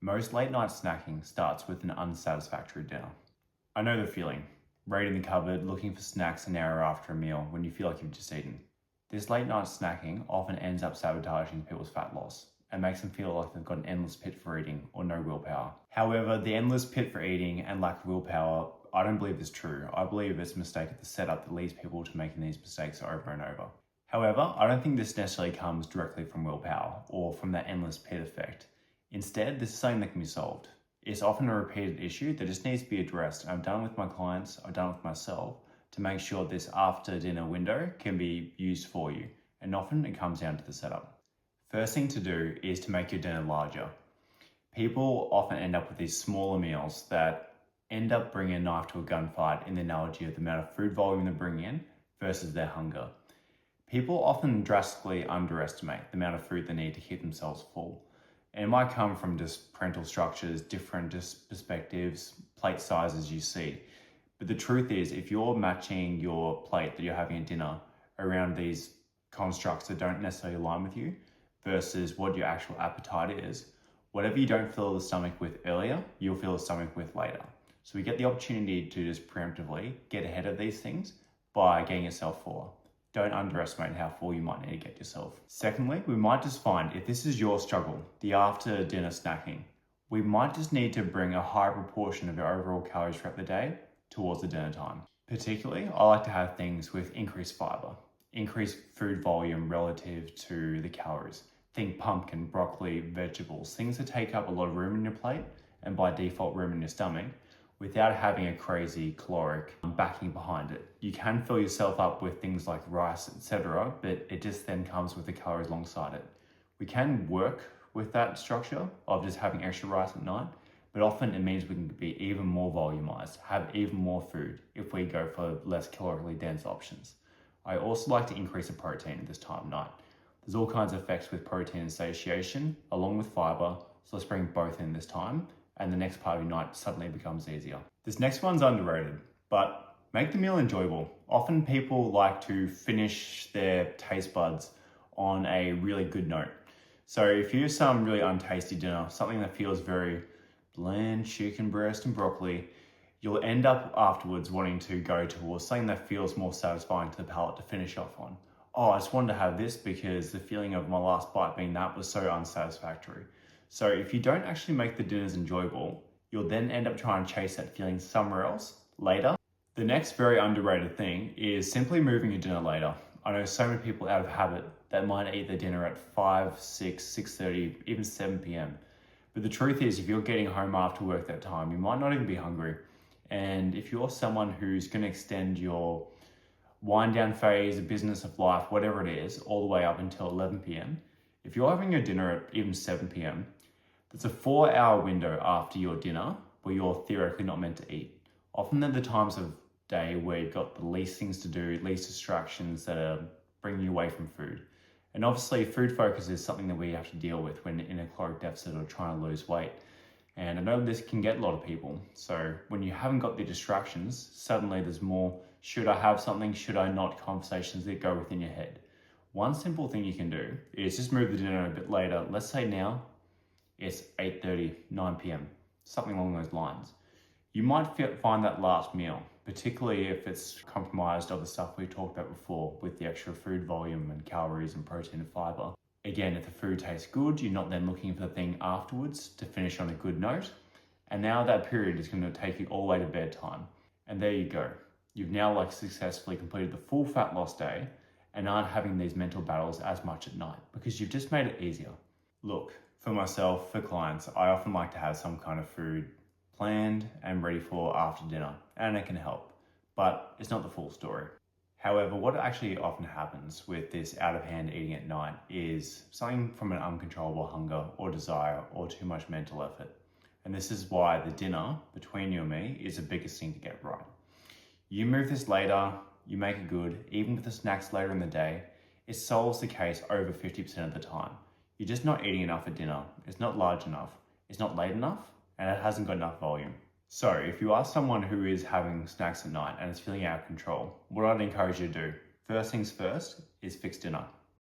Most late night snacking starts with an unsatisfactory dinner. I know the feeling. Raiding the cupboard, looking for snacks an hour after a meal when you feel like you've just eaten. This late night snacking often ends up sabotaging people's fat loss and makes them feel like they've got an endless pit for eating or no willpower. However, the endless pit for eating and lack of willpower, I don't believe is true. I believe it's a mistake at the setup that leads people to making these mistakes over and over. However, I don't think this necessarily comes directly from willpower or from that endless pit effect. Instead, this is something that can be solved. It's often a repeated issue that just needs to be addressed. I've done it with my clients, I've done it with myself to make sure this after dinner window can be used for you. And often it comes down to the setup. First thing to do is to make your dinner larger. People often end up with these smaller meals that end up bringing a knife to a gunfight in the analogy of the amount of food volume they bring in versus their hunger. People often drastically underestimate the amount of food they need to keep themselves full. And it might come from just parental structures, different perspectives, plate sizes you see. But the truth is, if you're matching your plate that you're having at dinner around these constructs that don't necessarily align with you versus what your actual appetite is, whatever you don't fill the stomach with earlier, you'll fill the stomach with later. So we get the opportunity to just preemptively get ahead of these things by getting yourself fuller. Don't underestimate how full you might need to get yourself. Secondly, we might just find if this is your struggle, the after dinner snacking, we might just need to bring a higher proportion of your overall calories throughout the day towards the dinner time. Particularly, I like to have things with increased fiber, increased food volume relative to the calories. Think pumpkin, broccoli, vegetables, things that take up a lot of room in your plate and by default room in your stomach, without having a crazy caloric backing behind it. You can fill yourself up with things like rice, etc., but it just then comes with the calories alongside it. We can work with that structure of just having extra rice at night, but often it means we can be even more volumized, have even more food if we go for less calorically dense options. I also like to increase the protein at this time of night. There's all kinds of effects with protein and satiation, along with fiber, so let's bring both in this time, and the next part of your night suddenly becomes easier. This next one's underrated, but make the meal enjoyable. Often people like to finish their taste buds on a really good note. So if you have some really untasty dinner, something that feels very bland, chicken breast and broccoli, you'll end up afterwards wanting to go towards something that feels more satisfying to the palate to finish off on. Oh, I just wanted to have this because the feeling of my last bite being that was so unsatisfactory. So if you don't actually make the dinners enjoyable, you'll then end up trying to chase that feeling somewhere else later. The next very underrated thing is simply moving your dinner later. I know so many people out of habit that might eat their dinner at 5, 6, 6:30, even 7 p.m. But the truth is, if you're getting home after work that time, you might not even be hungry. And if you're someone who's going to extend your wind down phase, the business of life, whatever it is, all the way up until 11 p.m., if you're having your dinner at even 7 p.m., that's a 4-hour window after your dinner where you're theoretically not meant to eat. Often they're the times of day where you've got the least things to do, least distractions that are bringing you away from food. And obviously food focus is something that we have to deal with when in a caloric deficit or trying to lose weight. And I know this can get a lot of people. So when you haven't got the distractions, suddenly there's more, should I have something, should I not, conversations that go within your head. One simple thing you can do is just move the dinner a bit later. Let's say now it's 8:30, 9 p.m., something along those lines. You might find that last meal, particularly if it's compromised of the stuff we talked about before with the extra food volume and calories and protein and fiber. Again, if the food tastes good, you're not then looking for the thing afterwards to finish on a good note. And now that period is going to take you all the way to bedtime. And there you go. You've now successfully completed the full fat loss day and aren't having these mental battles as much at night because you've just made it easier. Look, for myself, for clients, I often like to have some kind of food planned and ready for after dinner, and it can help, but it's not the full story. However, what actually often happens with this out of hand eating at night is something from an uncontrollable hunger or desire or too much mental effort. And this is why the dinner between you and me is the biggest thing to get right. You move this later, you make it good, even with the snacks later in the day, it solves the case over 50% of the time. You're just not eating enough at dinner, it's not large enough, it's not late enough, and it hasn't got enough volume. So if you are someone who is having snacks at night and it's feeling out of control, what I'd encourage you to do, first things first, is fix dinner.